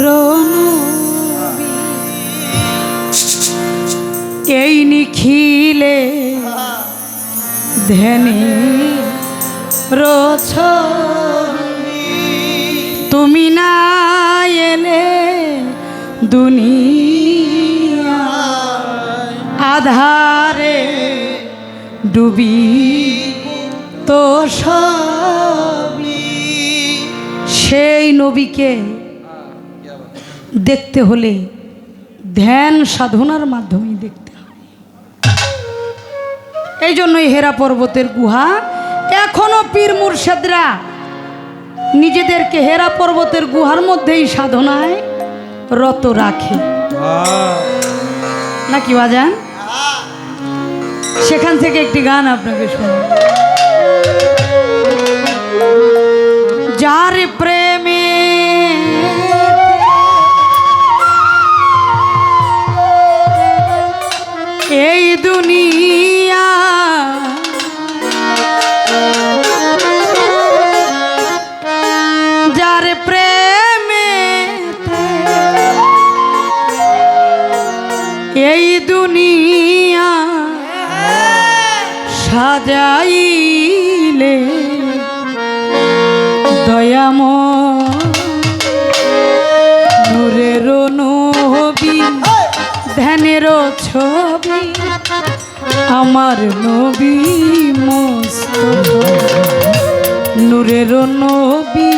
রনবী এই নিখিলে ধ্যানে রছ তুমি না এলে দুনিয়া আধারে ডুবি তো সবই। সেই নবীকে দেখতে হলে ধ্যান সাধনার মাধ্যমে দেখতে হয়। এই জন্যই হেরা পর্বতের গুহা এখনো পীর মুর্শেদরা নিজেদেরকে হেরা পর্বতের গুহার মধ্যেই সাধনায় রত রাখে নাকি বাজান? সেখান থেকে একটি গান আপনাকে শোনাব। যার প্রেমে এই দুনিয়া যার প্রেমে এই দুনিয়া সাজাইলে দয়াময় নূরের নবী ধ্যানের ছবি আমার নবী মুস্তাফা নূরের নবী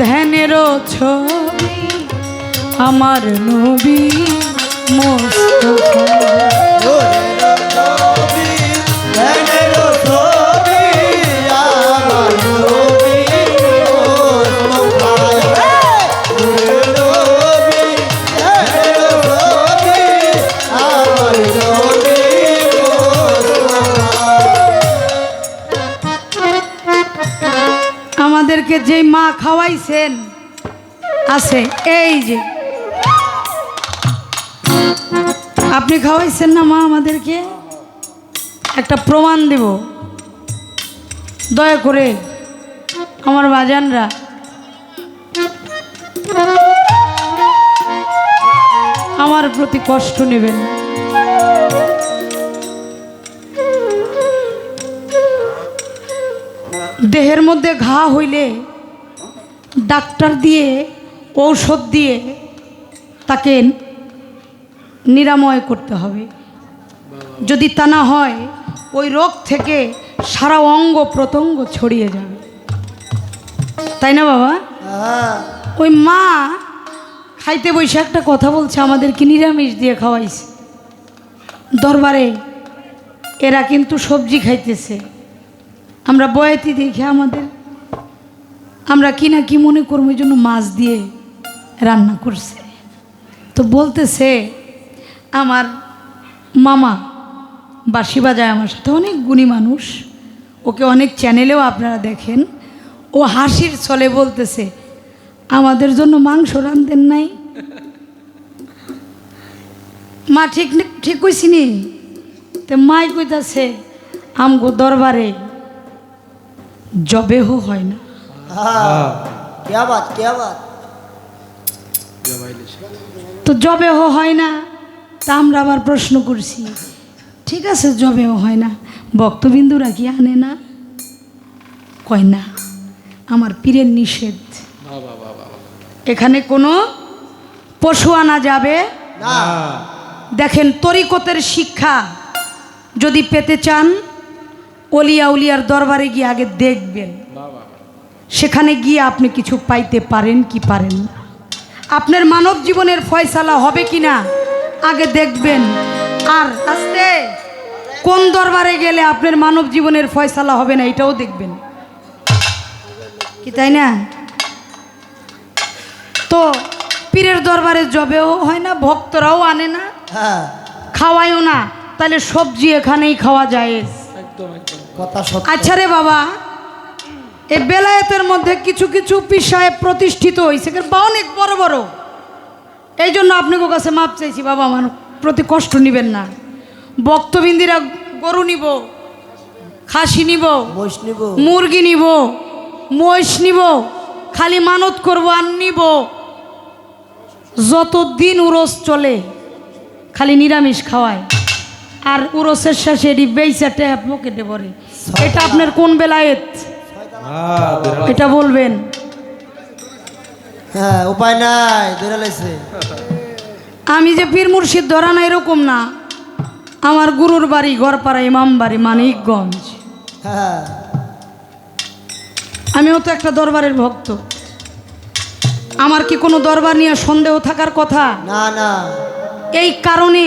ধ্যানের ছবি আমার নবী মুস্তাফা। আমাদেরকে যে মা খাওয়াইছেন আছে এই যে আপনি খাওয়াইছেন না মা আমাদেরকে, একটা প্রমাণ দেব। দয়া করে আমার বাজানরা আমার প্রতি কষ্ট নেবেন। দেহের মধ্যে ঘা হইলে ডাক্তার দিয়ে ঔষধ দিয়ে তাকে নিরাময় করতে হবে। যদি তা না হয় ওই রোগ থেকে সারা অঙ্গ প্রত্যঙ্গ ছড়িয়ে যাবে, তাই না বাবা? ওই মা খাইতে বসে একটা কথা বলছে, আমাদেরকে নিরামিষ দিয়ে খাওয়াইছে। দরবারে এরা কিন্তু সবজি খাইতেছে, আমরা বয়াতি দেখে আমরা কি না কি মনে করবো, এই জন্য মাছ দিয়ে রান্না করছে। তো বলতেছে আমার মামা বাঁশি বাজায় আমার সাথে, অনেক গুণী মানুষ, ওকে অনেক চ্যানেলেও আপনারা দেখেন। ও হাসির ছলে বলতেছে আমাদের জন্য মাংস রান্ধেন নাই। মা ঠিক ঠিক কইছিনি? তো মাই কইতাছে আমগো দরবারে জবেহ হয় না। क्या बात क्या बात। তো জবেহ হয় না, তা আমরা আবার প্রশ্ন করছি, ঠিক আছে জবেহ হয় না, ভক্তবিন্দুরা কি আনে না? কয় না, আমার পীরের নিষেধ, এখানে কোনো পশু আনা যাবে না। দেখেন তরিকতের শিক্ষা যদি পেতে চান অলিয়া উলিয়ার দরবারে গিয়ে আগে দেখবেন, সেখানে গিয়ে আপনি কিছু পাইতে পারেন কি পারেন না, আপনার মানব জীবনের ফয়সালা হবে কি না আগে দেখবেন। আর আস্তে কোন দরবারে গেলে আপনার মানব জীবনের ফয়সালা হবে না এটাও দেখবেন, কি তাই না? তো পীরের দরবারে জবেও হয় না, ভক্তরাও আনে না, খাওয়ায়ও না, তাহলে সবজি এখানেই খাওয়া যায়। আচ্ছা রে বাবা, এই বেলায়েতের মধ্যে কিছু কিছু পীর সাহেব প্রতিষ্ঠিত হয়েছে বা অনেক বড় বড়, এই জন্য আপনাকে কাছে মাপ চাইছি বাবা, আমার প্রতি কষ্ট নেবেন না। ভক্তবিন্দিরা গরু নিব, খাসি নিব, মুরগি নিব, মহিষ নিব, খালি মানত করবো আর নিব, যতদিন উরস চলে খালি নিরামিষ খাওয়ায়, আর উরসের শেষে বেইচা ট্যাপ পকেটে পড়ে। এটা আপনার কোন বেলায়েত? এটা বলবেন। হ্যাঁ, উপায় নাই, ধরে লাইছে। আমি যে পীর মুর্শিদ ধরা না এরকম না, আমার গুরুর বাড়ি গড়পাড়া ইমামবাড়ি মানিকগঞ্জ। হ্যাঁ, আমিও তো একটা দরবারের ভক্ত। আমার কি কোনো দরবার নিয়ে সন্দেহ থাকার কথা? না না, এই কারণে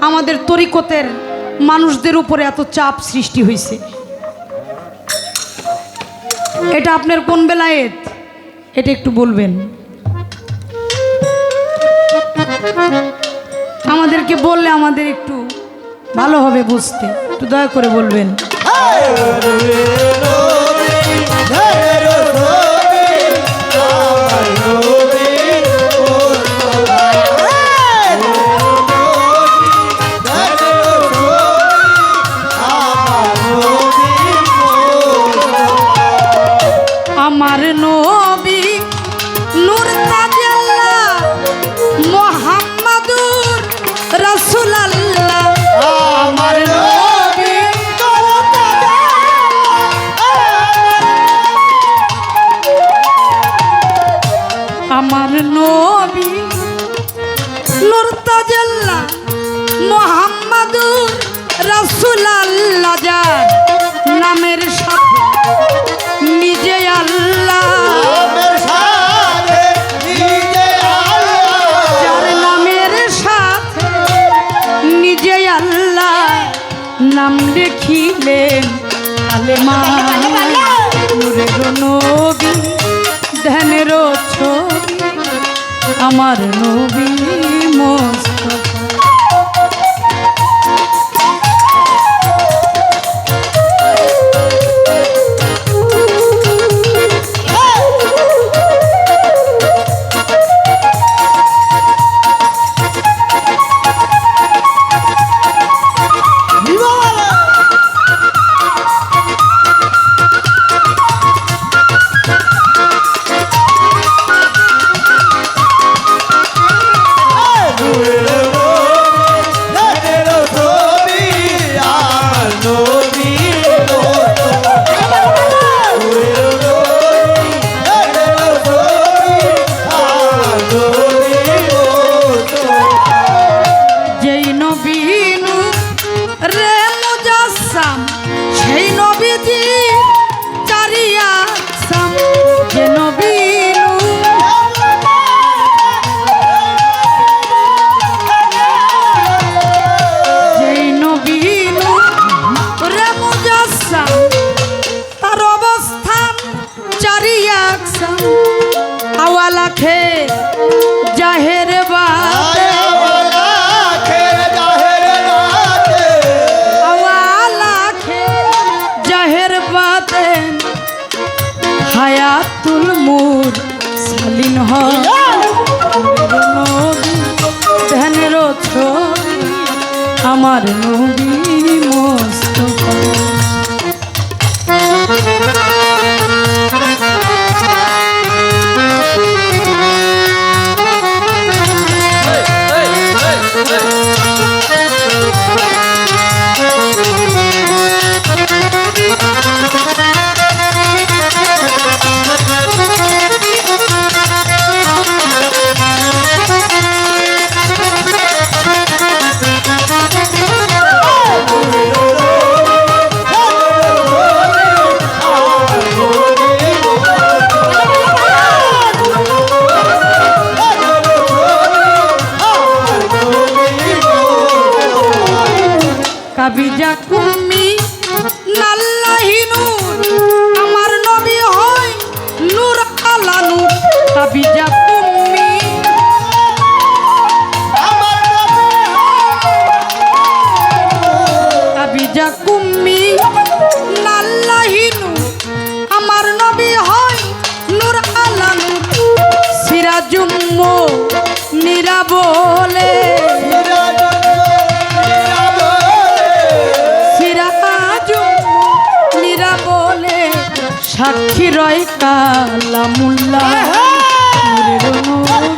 আমাদের তরিকতের মানুষদের উপরে এত চাপ সৃষ্টি হয়েছে। এটা আপনার কোন বেলায়েত? এটা একটু বলবেন। আমাদেরকে বললে আমাদের একটু ভালো হবে বুঝতে, একটু দয়া করে বলবেন। আমার নবী নূর তাজাল্লাহ মুহাম্মাদুর রাসূলুল্লাহ। আমার নবী আমার নবী নূর তাজাল্লাহ মুহাম্মাদুর রাসূলুল্লাহ, যার নামের সাথে নিজে আল্লাহ, যার নামের সাথে নিজে আল্লাহ নাম লিখিলেন কালেমা। নূরের নবী ধ্যানের ছবি আমার নবী মুস্তাফা। জাহের বাতে জাহের বাতে হায়াতুল মুর সালিন ধ্যানের ছবি আমার নবী মুস্তাফা। কাবিজা কুম্মি নাল্লাহি নূর আমার নবী হয় নূর আলা নূর। কাবিজা কুম্মি কাবিজা কুম্মি নাল্লাহি নূর আমার নবী হয় নূর আলা নূর। সিরাজুম্ম নিরা বলে সাক্ষী রয় কালামুল্লাহ। নূরের নবী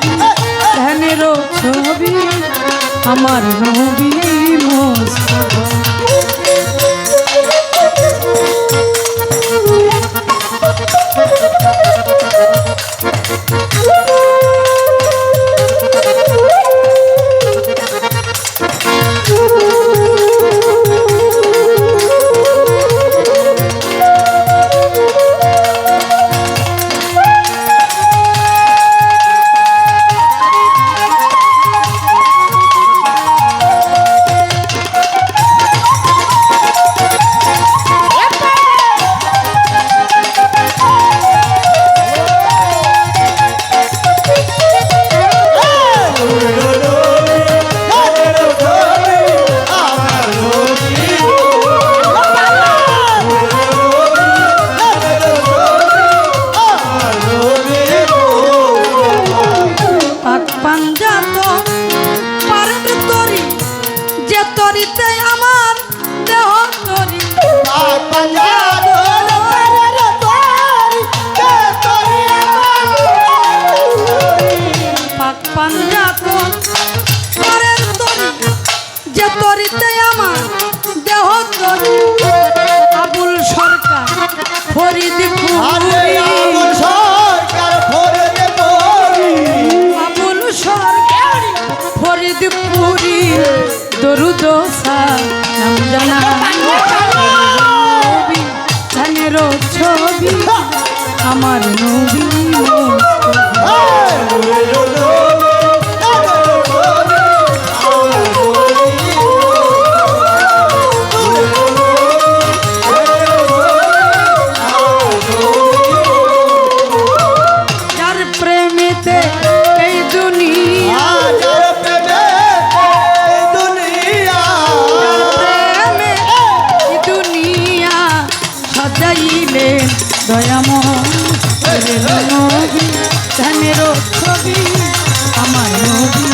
আমার নবী যার প্রেমেতে এই দুনিয়া প্রেমে এই দুনিয়া সাজাইলেন দয়াময় নবী ধানের ছবি আমার নবী